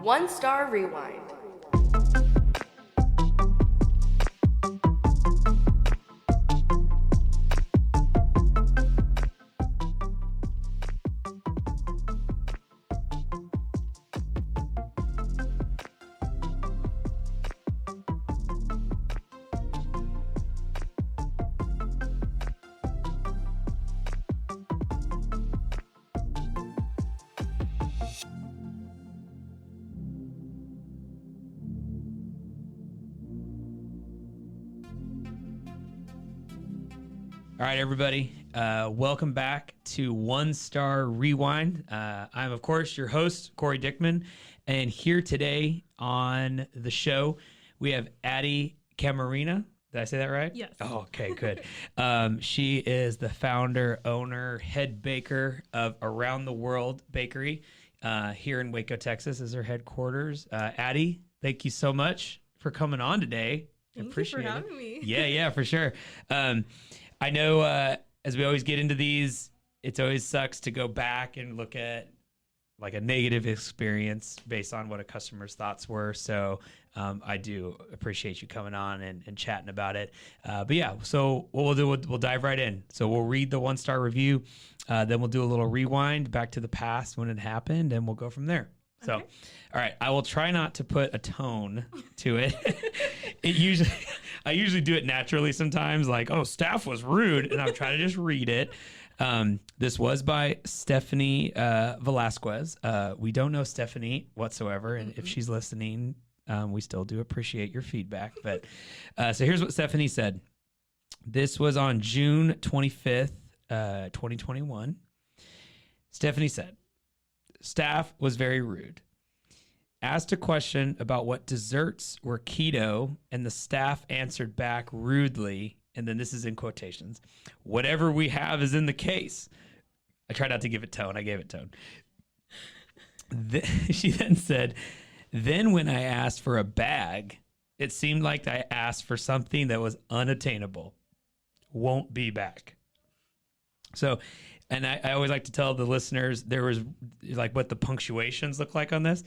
One Star Rewind. All right, everybody. Welcome back to One Star Rewind. I'm, of course, your host, Cory Dickman. And here today on the show, we have Addie Camarena. Did I say that right? Yes. Oh, okay, good. She is the founder, owner, head baker of Around the World Bakery here in Waco, Texas is her headquarters. Addie, thank you so much for coming on today. Thank you for having me. Yeah, for sure. I know as we always get into these, it always sucks to go back and look at like a negative experience based on what a customer's thoughts were. So I do appreciate you coming on and chatting about it. But yeah, so what we'll do, we'll dive right in. So we'll read the one-star review, then we'll do a little rewind back to the past when it happened, and we'll go from there. So, Okay. All right, I will try not to put a tone to it. I usually do it naturally sometimes, like, oh, staff was rude, and I'm trying to just read it. This was by Stephanie Velasquez. We don't know Stephanie whatsoever, and if she's listening, we still do appreciate your feedback. But so here's what Stephanie said. This was on June 25th, 2021. Stephanie said, staff was very rude. Asked a question about what desserts were keto, and the staff answered back rudely, and then this is in quotations, whatever we have is in the case. I tried not to give it tone. I gave it tone. She then said, then when I asked for a bag, it seemed like I asked for something that was unattainable. Won't be back. So, and I always like to tell the listeners, there was like what the punctuations look like on this.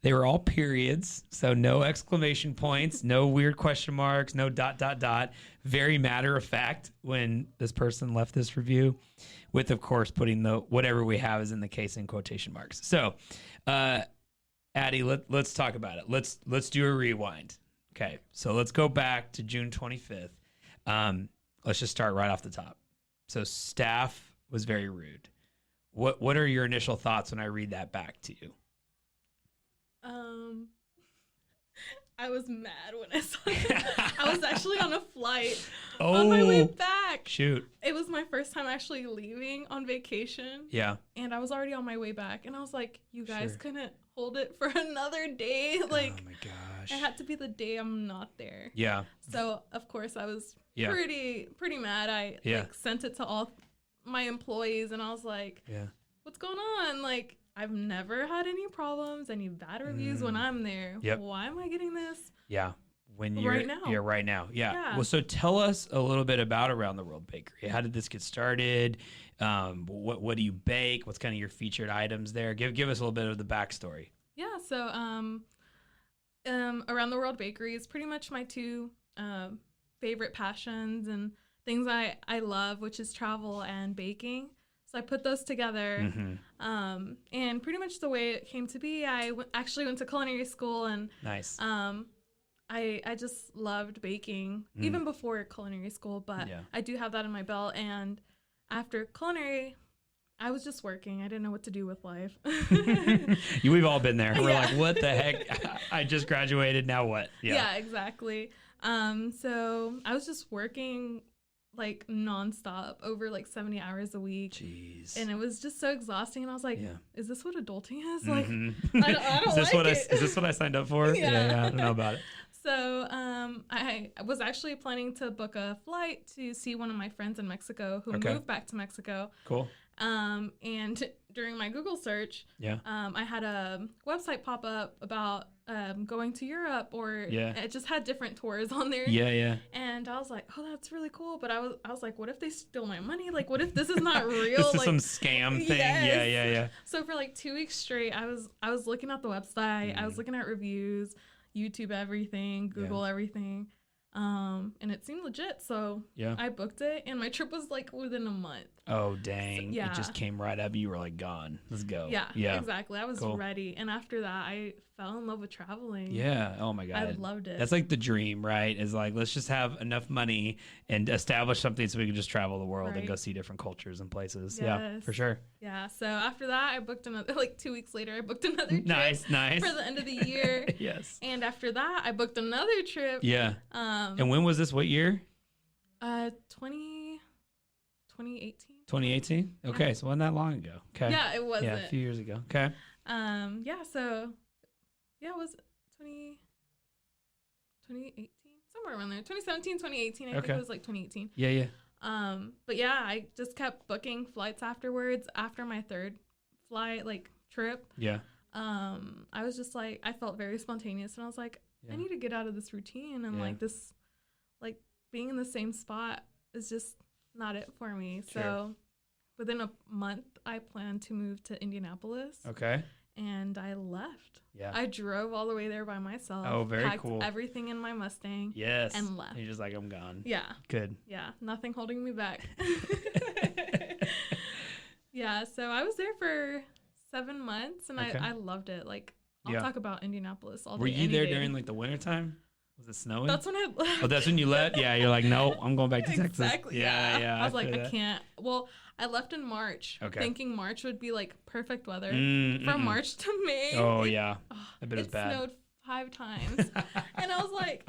They were all periods, so no exclamation points, no weird question marks, no ... Very matter of fact when this person left this review, with, of course, putting the whatever we have is in the case in quotation marks. So, Addie, let's talk about it. Let's do a rewind. Okay, so let's go back to June 25th. Let's just start right off the top. So staff was very rude. What are your initial thoughts when I read that back to you? I was mad when I saw it. I was actually on a flight on my way back. Shoot. It was my first time actually leaving on vacation. Yeah. And I was already on my way back. And I was like, you guys Sure. couldn't hold it for another day. Like, oh my gosh. it had to be the day I'm not there. Yeah. So, of course, I was Yeah. pretty mad. I like sent it to all my employees, and I was like, Yeah. what's going on? Like, I've never had any problems, any bad reviews when I'm there. Yep. Why am I getting this? Yeah. When you're Right now. Yeah, right now. Yeah. Yeah. Well, so tell us a little bit about Around the World Bakery. How did this get started? What do you bake? What's kind of your featured items there? Give us a little bit of the backstory. Yeah, so Around the World Bakery is pretty much my two favorite passions and things I love, which is travel and baking. So I put those together. Mm-hmm. And pretty much the way it came to be, I actually went to culinary school, and Nice. I just loved baking even before culinary school, but Yeah. I do have that in my belt. And after culinary, I was just working. I didn't know what to do with life. We've all been there. We're Yeah. like, what the heck? I just graduated. Now what? Yeah, exactly. So I was just working like nonstop over like 70 hours a week. Jeez. And it was just so exhausting. And I was like, Yeah. is this what adulting is? Like, Mhm. I don't is this like what it. Is this what I signed up for? Yeah. I don't know about it. So I was actually planning to book a flight to see one of my friends in Mexico who Okay. moved back to Mexico. Cool. And during my Google search, Yeah. I had a website pop up about going to Europe, or Yeah. it just had different tours on there. Yeah, yeah. And I was like, oh, that's really cool. But I was like, what if they steal my money? Like, what if this is not real? This is like some scam thing. Yes. Yeah, yeah, yeah. So for like 2 weeks straight, I was looking at the website, I was looking at reviews, YouTube everything, Google everything. And it seemed legit, so Yeah. I booked it, and my trip was like within a month. Oh, dang. So, yeah. It just came right up. You were like, gone. Let's go. Yeah, Yeah. exactly. I was Cool. ready, and after that, I fell in love with traveling. Yeah. Oh my God. I loved it. That's like the dream, right? Is like, let's just have enough money and establish something so we can just travel the world and Right. go see different cultures and places. Yeah, Yes. for sure. Yeah. So after that, I booked another. Like 2 weeks later, I booked another trip Nice. for the end of the year. Yes. And after that, I booked another trip. Yeah. And when was this? What year? 2018. 2018? Okay. Yeah. So wasn't that long ago. Okay. Yeah, it wasn't. Yeah, a few years ago. Okay. Yeah, so it was 2018, somewhere around there. 2017, 2018. I think Okay. it was like 2018. Yeah, yeah. But yeah, I just kept booking flights afterwards. After my third flight, like trip, Yeah. I was just like, I felt very spontaneous, and I was like, Yeah. I need to get out of this routine, and Yeah. like this, like being in the same spot is just not it for me. Sure. So within a month, I planned to move to Indianapolis. Okay. And I left. Yeah. I drove all the way there by myself. Oh, very packed cool. everything in my Mustang. Yes. And left. You're just like, I'm gone. Yeah. Good. Yeah. Nothing holding me back. Yeah. So I was there for 7 months, and Okay. I loved it. Like, I'll Yeah. talk about Indianapolis all day. Were you any there day. during like the wintertime? Was it snowing? That's when I left. Oh, that's when you left? Yeah, you're like, no, I'm going back to Texas. Exactly. Yeah, yeah. I was like, feel I that. can't. Well, I left in March, Okay. thinking March would be like perfect weather. Mm, From mm-mm. March to May. Oh, yeah. Oh, I bet it was bad. snowed 5 times. And I was like,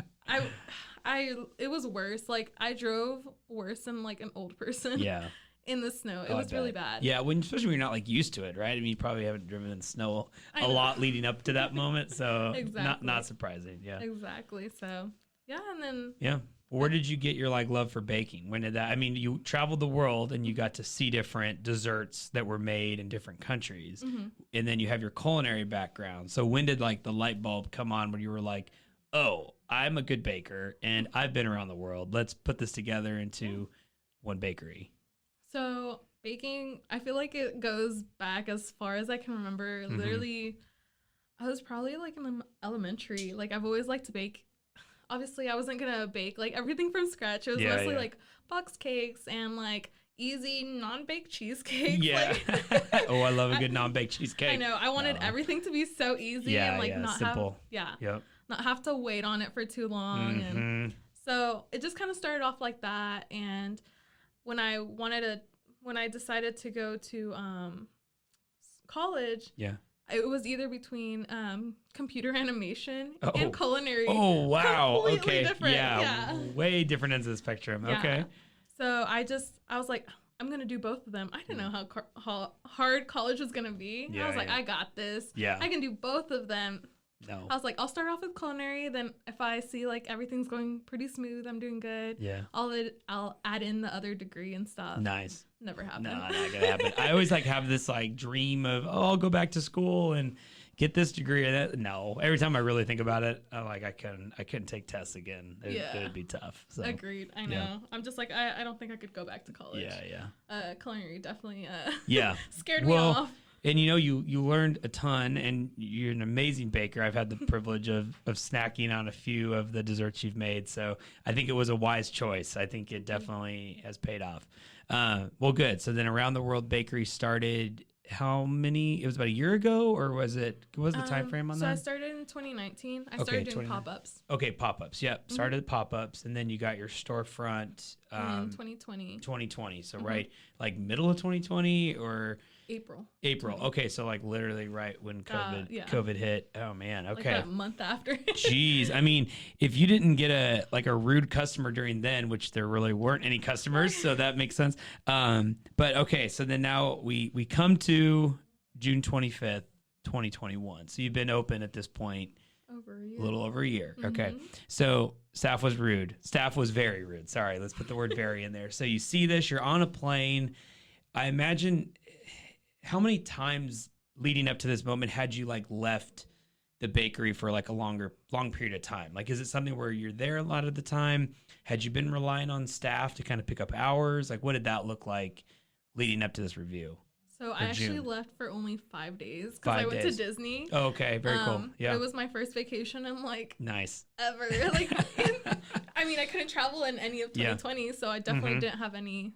it was worse. Like, I drove worse than like an old person Yeah. in the snow. It Oh, I was really bet. bad. Yeah, especially when you're not like used to it, right? I mean, you probably haven't driven in snow I a know. lot leading up to that moment, so Exactly. not surprising. Yeah. Exactly. So, yeah. And then, Yeah. Where did you get your like love for baking? When did that? I mean, you traveled the world and you got to see different desserts that were made in different countries, and then you have your culinary background. So when did like the light bulb come on when you were like, "Oh, I'm a good baker and I've been around the world. Let's put this together into one bakery." so baking, I feel like it goes back as far as I can remember. Mm-hmm. Literally, I was probably like in elementary. Like, I've always liked to bake. Obviously, I wasn't gonna bake like everything from scratch. It was Yeah, mostly yeah. like box cakes and like easy non-baked cheesecakes. Yeah. Like, Oh, I love a good non-baked cheesecake. I know. I wanted No. everything to be so easy Yeah, and like yeah, not simple. have not have to wait on it for too long. And Mhm. so it just kind of started off like that. And when I decided to go to college, Yeah. it was either between computer animation Oh. and culinary. Oh, wow. Completely Okay. different. Yeah. Yeah. Way different ends of the spectrum. Yeah. Okay. So I was like, I'm gonna do both of them. I didn't know how hard college was gonna be. Yeah, I was like, yeah. I got this. Yeah. I can do both of them. No. I was like, I'll start off with culinary. Then if I see like everything's going pretty smooth, I'm doing good. Yeah. I'll add in the other degree and stuff. Nice. Never happened. No, not gonna happen. I always like have this like dream of, oh, I'll go back to school and get this degree. And that, no, every time I really think about it, I'm like, I couldn't take tests again. It'd be tough. So Agreed. I know. yeah. I'm just like, I don't think I could go back to college. yeah. Culinary definitely Yeah. scared me off. And you learned a ton, and you're an amazing baker. I've had the privilege of snacking on a few of the desserts you've made, so I think it was a wise choice. I think it definitely has paid off. Well, good. So then Around the World Bakery started. How many? It was about a year ago, or was it? What was the time frame on So that? I started in 2019. I started doing 29. pop-ups Okay, pop-ups. Yep. Started pop-ups, and then you got your storefront in 2020. 2020. So right, like middle of 2020 or April. Okay, so like literally right when yeah. COVID hit. Oh man. Like Okay. that month after. Jeez. I mean, if you didn't get a rude customer during then, which there really weren't any customers, so that makes sense. But okay, so then now we come to June 25th, 2021. So you've been open at this point Over a year. a little over a year. Okay. So staff was rude. Staff was very rude. Sorry, let's put the word very in there. So you see this, you're on a plane. I imagine, how many times leading up to this moment had you like left the bakery for like a long period of time? Like, is it something where you're there a lot of the time? Had you been relying on staff to kind of pick up hours? Like, what did that look like leading up to this review? So I actually left for only 5 days because 5 I went days. to Disney. Oh, okay, very cool. Yeah, it was my first vacation in like nice ever. Like, I mean, I couldn't travel in any of 2020, so I definitely didn't have any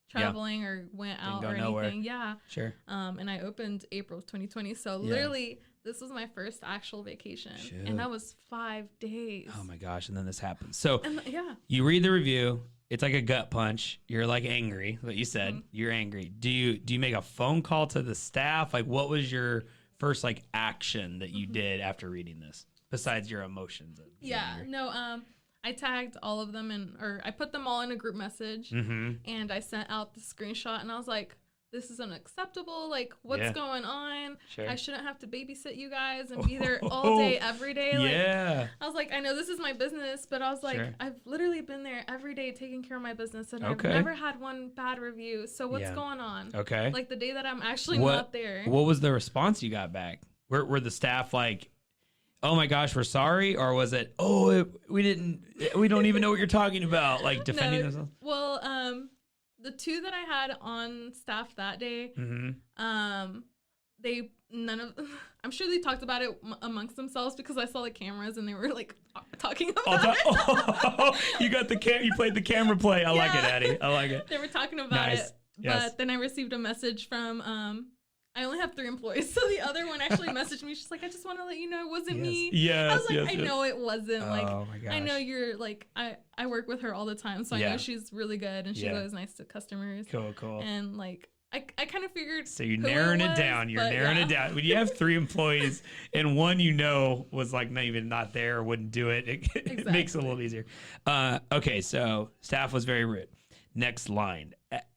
traveling or went out or nowhere. anything. Yeah, sure. And I opened April of 2020, so literally this was my first actual vacation, and that was 5 days. Oh my gosh! And then this happens. So you read the review. It's like a gut punch. You're like angry. What you said. You're angry. Do you make a phone call to the staff? Like, what was your first like action that you did after reading this, besides your emotions? I tagged all of them or I put them all in a group message, and I sent out the screenshot, and I was like, this is unacceptable. Like, what's going on? Sure. I shouldn't have to babysit you guys and be there all day, every day. Like, I was like, I know this is my business, but I was like, I've literally been there every day taking care of my business, and I've never had one bad review. So what's going on? Okay. Like, the day that I'm actually not there. What was the response you got back? Were the staff like, oh my gosh, we're sorry? Or was it, we don't even know what you're talking about? Like, defending themselves? Well, the two that I had on staff that day, I'm sure they talked about it amongst themselves because I saw the cameras and they were like talking about it. You played the camera play. I like it, Addie. I like it. They were talking about it. But then I received a message from, I only have 3 employees. So the other one actually messaged me. She's like, I just want to let you know it wasn't me. I was like, I know it wasn't. Like, oh my gosh. I know you're like, I work with her all the time. So I know she's really good and she's always nice to customers. Cool. And like, I kind of figured. So you're narrowing it down. You're narrowing it down. When you have 3 employees and one was like not there or wouldn't do it, it makes it a little easier. Okay, so staff was very rude. Next line.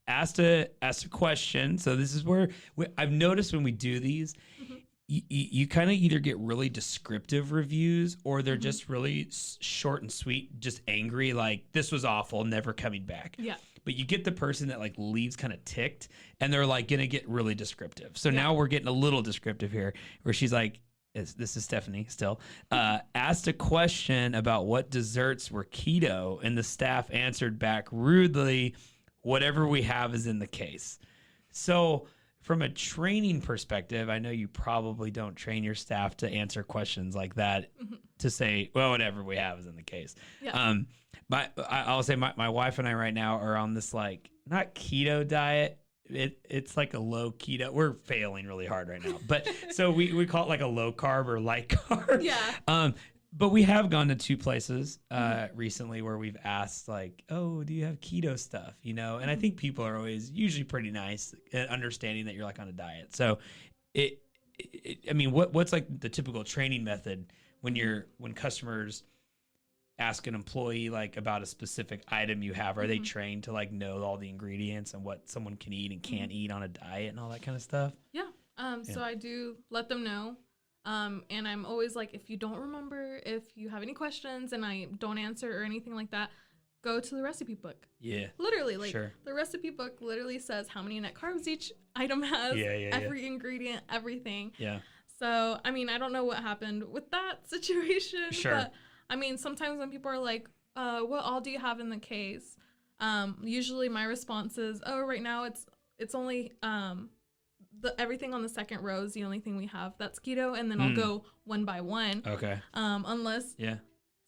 Asked a question. So this is where I've noticed when we do these, you kind of either get really descriptive reviews or they're just really short and sweet, just angry, like this was awful, never coming back. Yeah. But you get the person that like leaves kind of ticked and they're like gonna get really descriptive. So now we're getting a little descriptive here where she's like, this is Stephanie still, asked a question about what desserts were keto and the staff answered back rudely, whatever we have is in the case. So from a training perspective, I know you probably don't train your staff to answer questions like that to say, well, whatever we have is in the case. Yeah. I'll say my wife and I right now are on this like, not keto diet. It's like a low keto. We're failing really hard right now. But so we call it like a low carb or light carb. Yeah. But we have gone to 2 places recently where we've asked like, oh, do you have keto stuff? You know, and I think people are always usually pretty nice at understanding that you're like on a diet. So I mean, what's like the typical training method when customers ask an employee like about a specific item you have? Are they trained to like know all the ingredients and what someone can eat and can't eat on a diet and all that kind of stuff? Yeah. So I do let them know. And I'm always like, if you don't remember, if you have any questions and I don't answer or anything like that, go to the recipe book. Yeah. Literally, like the recipe book literally says how many net carbs each item has, every ingredient, everything. Yeah. So, I mean, I don't know what happened with that situation. Sure. But, I mean, sometimes when people are like, what all do you have in the case? Usually my response is, oh, right now it's only everything on the second row is the only thing we have that's keto, and then I'll go one by one. Okay. Unless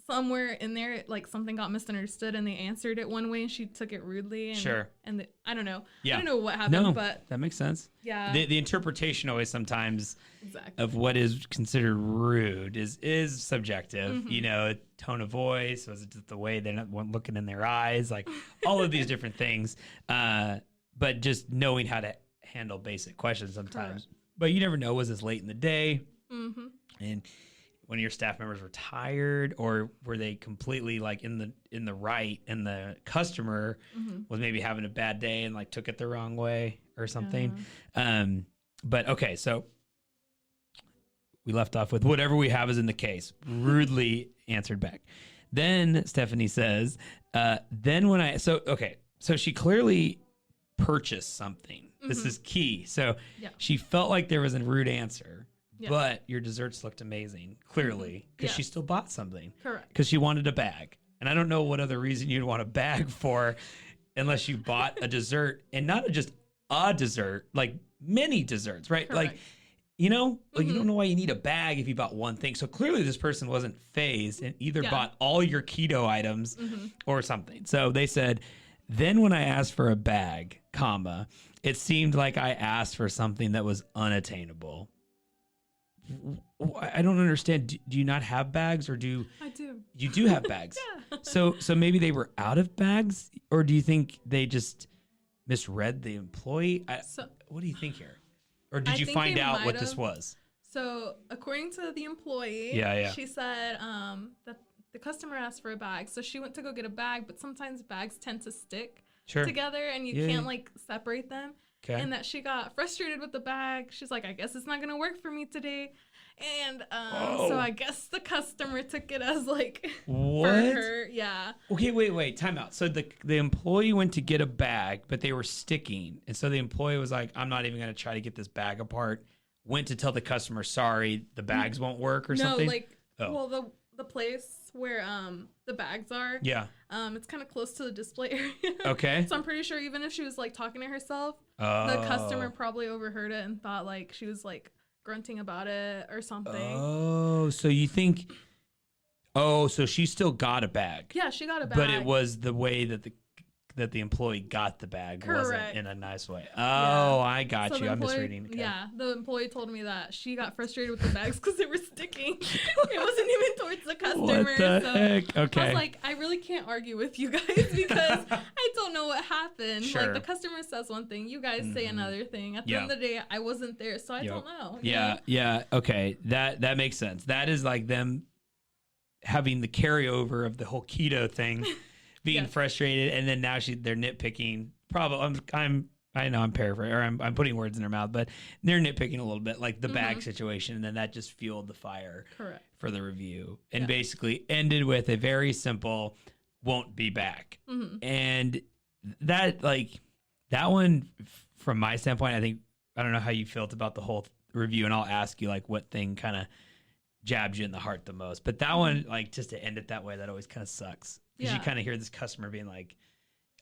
somewhere in there like something got misunderstood and they answered it one way and she took it rudely. And, and I don't know. Yeah. I don't know what happened, but that makes sense. Yeah. The interpretation always sometimes of what is considered rude is subjective. You know, tone of voice, was it just the way they're not looking in their eyes, like all of these different things. But just knowing how to handle basic questions sometimes. But you never know, was this late in the day? And one of your staff members were tired, or were they completely like in the right and the customer was maybe having a bad day and like took it the wrong way or something? But okay, so we left off with whatever we have is in the case, rudely answered back. Then Stephanie says, so she clearly purchased something. This is key. So she felt like there was a rude answer, but your desserts looked amazing, clearly, because she still bought something. Correct. Because she wanted a bag. And I don't know what other reason you'd want a bag for unless you bought a dessert, and not just a dessert, like many desserts, right? Correct. Like, you know, like you don't know why you need a bag if you bought one thing. So clearly this person wasn't phased and either bought all your keto items or something. So they said, then when I asked for a bag, comma, it seemed like I asked for something that was unattainable. I don't understand. Do you not have bags, or I do. You do have bags? So maybe they were out of bags, or do you think they just misread the employee? What do you think here? Or did you find out what this was? So according to the employee, she said that the customer asked for a bag. So she went to go get a bag, but sometimes bags tend to stick together and you can't like separate them. Okay. And that she got frustrated with the bag. She's like, I guess it's not going to work for me today. And so I guess the customer took it as like, what? For her. Yeah. Okay, wait, time out. So the employee went to get a bag, but they were sticking. And so the employee was like, I'm not even going to try to get this bag apart. Went to tell the customer, sorry, the bags won't work or something? No, like, well, the place where the bags are, it's kind of close to the display area. Okay. So I'm pretty sure even if she was like talking to herself, the customer probably overheard it and thought like she was like grunting about it or something. Oh, so you think, so she still got a bag. Yeah, she got a bag. But it was the way that the employee got the bag wasn't in a nice way. Oh, I got you. I'm misreading. Okay. Yeah, the employee told me that she got frustrated with the bags because they were sticking. It wasn't even towards the customer. What the heck? Okay. I was like, I really can't argue with you guys because I don't know what happened. Sure. Like the customer says one thing, you guys say another thing. At the end of the day, I wasn't there, so I don't know. Yeah. Okay, that makes sense. That is like them having the carryover of the whole keto thing. Being frustrated, and then now they're nitpicking. Probably, I know I'm paraphrasing, or I'm putting words in her mouth, but they're nitpicking a little bit, like the bag situation, and then that just fueled the fire for the review, and basically ended with a very simple, won't be back. And that one, from my standpoint, I don't know how you felt about the whole review, and I'll ask you like what thing kind of jabbed you in the heart the most. But that one, like just to end it that way, that always kind of sucks. Because you kind of hear this customer being like,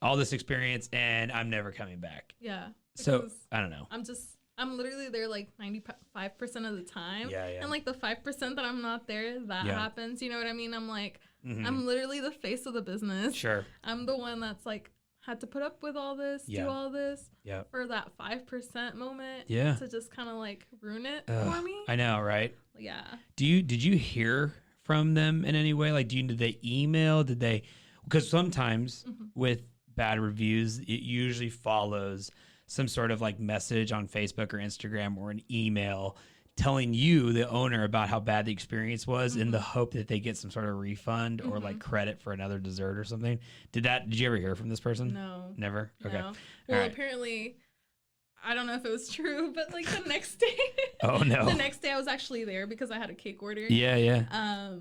all this experience and I'm never coming back. Yeah. So I don't know. I'm literally there like 95% of the time. Yeah. And like the 5% that I'm not there, that happens. You know what I mean? I'm like, I'm literally the face of the business. Sure. I'm the one that's like, had to put up with all this, do all this for that 5% moment to just kind of like ruin it for me. I know, right? Yeah. Did you hear from them in any way? Like, did they email? Because sometimes with bad reviews, it usually follows some sort of like message on Facebook or Instagram or an email telling you, the owner, about how bad the experience was in the hope that they get some sort of refund or like credit for another dessert or something. Did you ever hear from this person? No. Never? No. Okay. Well, apparently, I don't know if it was true, but like the next day. Oh, no. The next day I was actually there because I had a cake order. Yeah.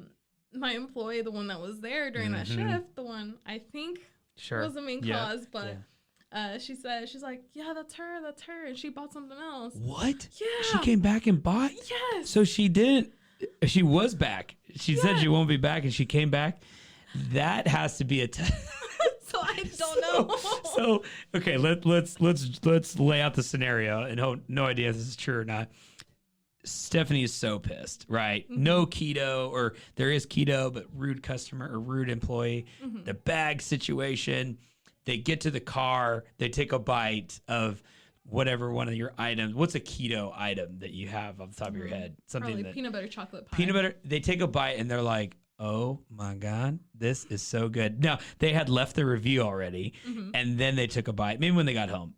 My employee, the one that was there during that shift, the one I think was the main cause, but she said, she's like, yeah, that's her. And she bought something else. What? Yeah. She came back and bought? Yes. So she was back. She said she won't be back and she came back. That has to be a So I don't know. So okay, let's lay out the scenario and no idea if this is true or not. Stephanie is so pissed, right? No keto, or there is keto, but rude customer or rude employee. The bag situation. They get to the car. They take a bite of whatever one of your items. What's a keto item that you have off the top of your head? Something probably peanut butter chocolate pie. Peanut butter. They take a bite and they're like, oh my God, this is so good. Now, they had left the review already, and then they took a bite, maybe when they got home,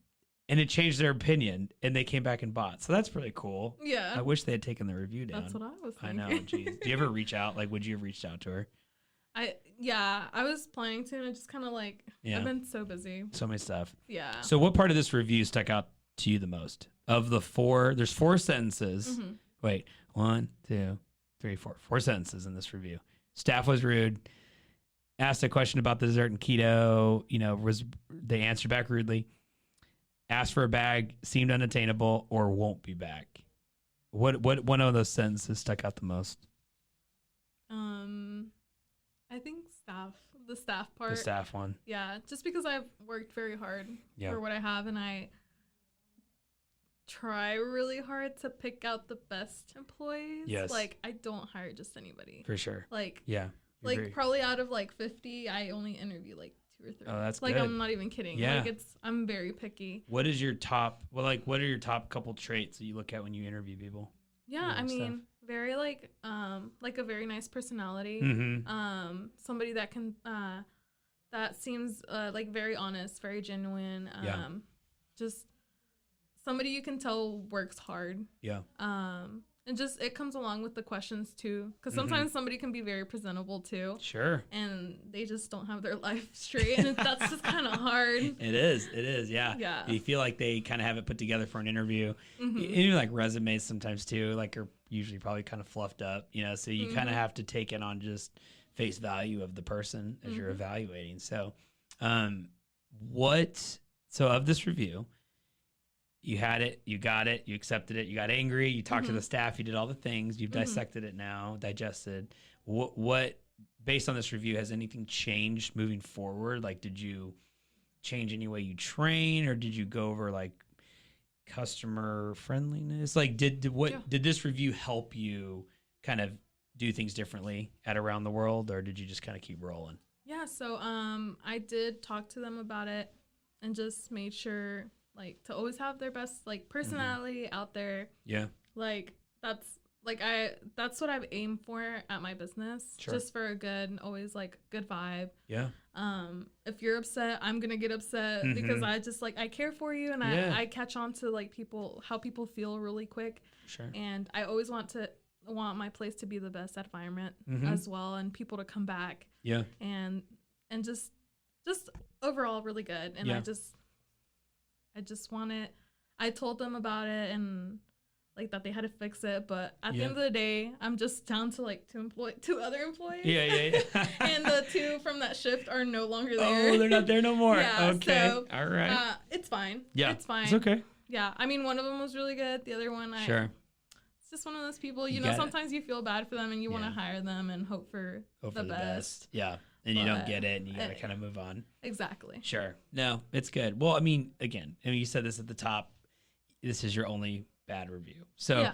and it changed their opinion, and they came back and bought. So that's pretty cool. Yeah. I wish they had taken the review down. That's what I was thinking. I know, geez. Do you ever reach out? Like, would you have reached out to her? I was planning to, and I just kind of like, I've been so busy. So many stuff. Yeah. So what part of this review stuck out to you the most? Of the four, there's 4 sentences. Wait, 1, 2, 3, 4. 4 sentences in this review. Staff was rude. Asked a question about the dessert and keto. They answered back rudely. Asked for a bag, seemed unattainable, or won't be back. What one of those sentences stuck out the most? I think the staff part. The staff one. Yeah, just because I've worked very hard for what I have, and I try really hard to pick out the best employees. Yes. Like, I don't hire just anybody. For sure. Like, yeah. Like, probably out of, like, 50, I only interview, like, 2 or 3. Oh, that's like, good. I'm not even kidding. Yeah. Like, I'm very picky. What is your top, what are your top couple traits that you look at when you interview people? Yeah, I mean, very, like a very nice personality. Mm-hmm. Somebody that can, that seems, like, very honest, very genuine. Just somebody you can tell works hard. Yeah. And just, it comes along with the questions, too. Because sometimes somebody can be very presentable, too. Sure. And they just don't have their life straight. And that's just kind of hard. It is, yeah. Yeah. You feel like they kind of have it put together for an interview. Even, like, resumes sometimes, too, like, are usually probably kind of fluffed up, you know? So you kind of have to take it on just face value of the person as you're evaluating. So, so of this review, you had it, you got it, you accepted it, you got angry, you talked to the staff, you did all the things, you've dissected it now, digested. What, based on this review, has anything changed moving forward? Like, did you change any way you train, or did you go over, like, customer friendliness? Like, did this review help you kind of do things differently at Around the World, or did you just kind of keep rolling? Yeah, so I did talk to them about it and just made sure, like, to always have their best, like, personality out there. Yeah. Like, that's what I've aimed for at my business. Sure. Just for a good, always, like, good vibe. Yeah. If you're upset, I'm going to get upset because I just, like, I care for you, and I catch on to, like, how people feel really quick. Sure. And I always want my place to be the best environment as well, and people to come back. Yeah. And just overall really good. And I just want it. I told them about it and, like, that they had to fix it. But at the end of the day, I'm just down to, like, two other employees. Yeah. And the 2 from that shift are no longer there. Oh, they're not there no more. Yeah, okay. So, all right. It's fine. Yeah. It's fine. It's okay. Yeah. I mean, one of them was really good. The other one, Sure. It's just one of those people, you know, sometimes you feel bad for them and you want to hire them and hope for the best. Yeah. And you don't get it, and you got to kind of move on. Exactly. Sure. No, it's good. Well, I mean, again, you said this at the top. This is your only bad review. So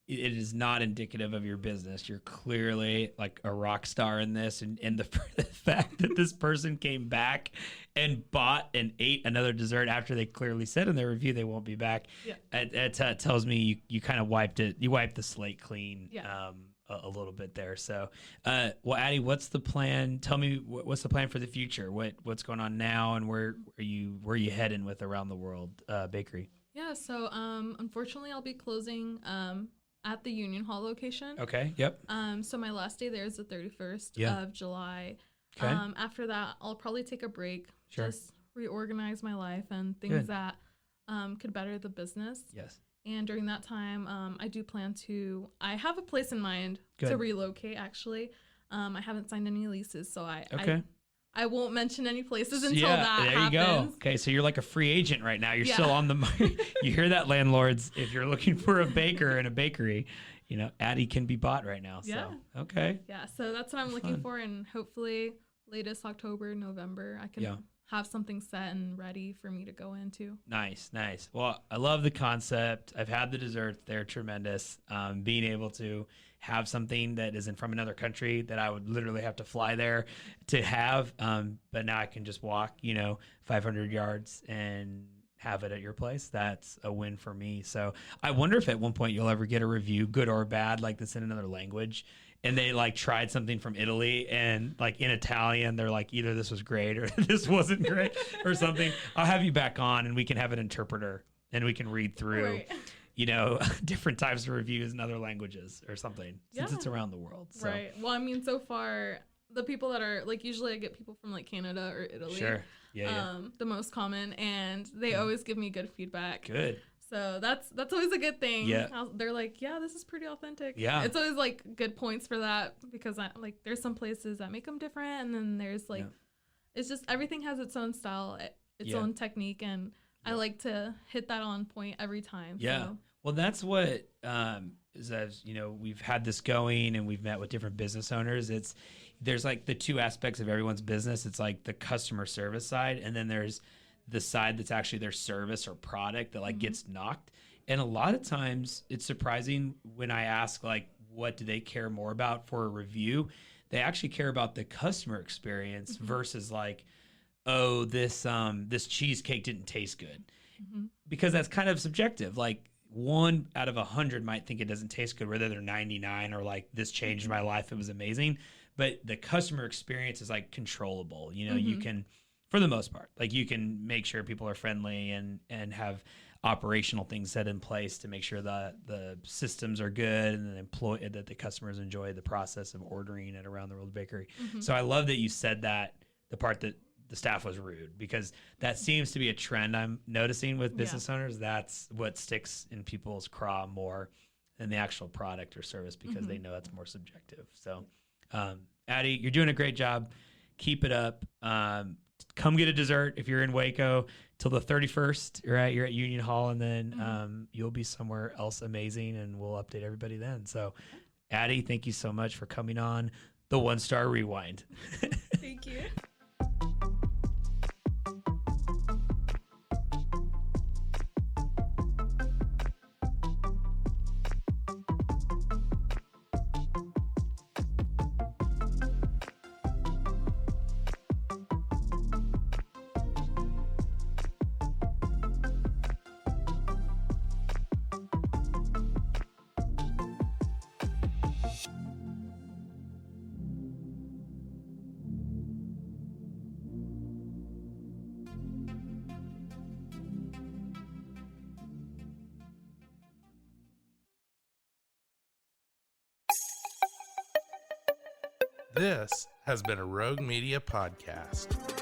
it is not indicative of your business. You're clearly, like, a rock star in this. And the fact that this person came back and bought and ate another dessert after they clearly said in their review they won't be back, it tells me you kind of wiped it. You wiped the slate clean. Yeah. A little bit there. So, well, Addie, what's the plan? Tell me what's the plan for the future? What's going on now, and where are you heading with Around the World Bakery? Yeah. So, unfortunately, I'll be closing at the Union Hall location. Okay. Yep. So my last day there is the 31st of July. Okay. After that, I'll probably take a break. Sure. Just reorganize my life and things that could better the business. Yes. And during that time, I do plan I have a place in mind to relocate, actually. I haven't signed any leases, so I won't mention any places until that happens. There you go. Okay, so you're like a free agent right now. You're still on the market. You hear that, landlords? If you're looking for a baker and a bakery, you know, Addie can be bought right now. Yeah. So, okay. Yeah, so that's what I'm looking for, and hopefully latest October, November, I can have something set and ready for me to go into. Nice. Well, I love the concept. I've had the desserts. They're tremendous. Being able to have something that isn't from another country that I would literally have to fly there to have. But now I can just walk, 500 yards and have it at your place. That's a win for me. So I wonder if at one point you'll ever get a review, good or bad, like this in another language. And they tried something from Italy and in Italian, they're like, either this was great or this wasn't great or something. I'll have you back on and we can have an interpreter and we can read through, different types of reviews in other languages or something since it's around the world. So. Right. Well, I mean, so far the people that are usually I get people from Canada or Italy. Sure. Yeah. The most common, and they always give me good feedback. Good. So that's always a good thing. Yeah. They're like, yeah, this is pretty authentic. Yeah. It's always good points for that because there's some places that make them different, and then there's it's just everything has its own style, its own technique, and I like to hit that on point every time. Yeah. So. Well, that's what, as you know, we've had this going and we've met with different business owners. There's like the two aspects of everyone's business. It's like the customer service side, and then there's the side that's actually their service or product that like gets knocked. And a lot of times it's surprising when I ask like, what do they care more about for a review? They actually care about the customer experience versus like, oh, this cheesecake didn't taste good, because that's kind of subjective. Like 1 out of 100 might think it doesn't taste good, whether they're 99 or like this changed my life, it was amazing. But the customer experience is like controllable. You know, you can, for the most part, like you can make sure people are friendly and have operational things set in place to make sure that the systems are good and that the customers enjoy the process of ordering at Around the World Bakery. So I love that you said that, the part that the staff was rude, because that seems to be a trend I'm noticing with business owners. That's what sticks in people's craw more than the actual product or service, because they know that's more subjective. So, Addie, you're doing a great job. Keep it up. Come get a dessert if you're in Waco till the 31st, right? You're at Union Hall, and then you'll be somewhere else amazing, and we'll update everybody then. So, Addie, thank you so much for coming on the One Star Rewind. Thank you. This has been a Rogue Media podcast.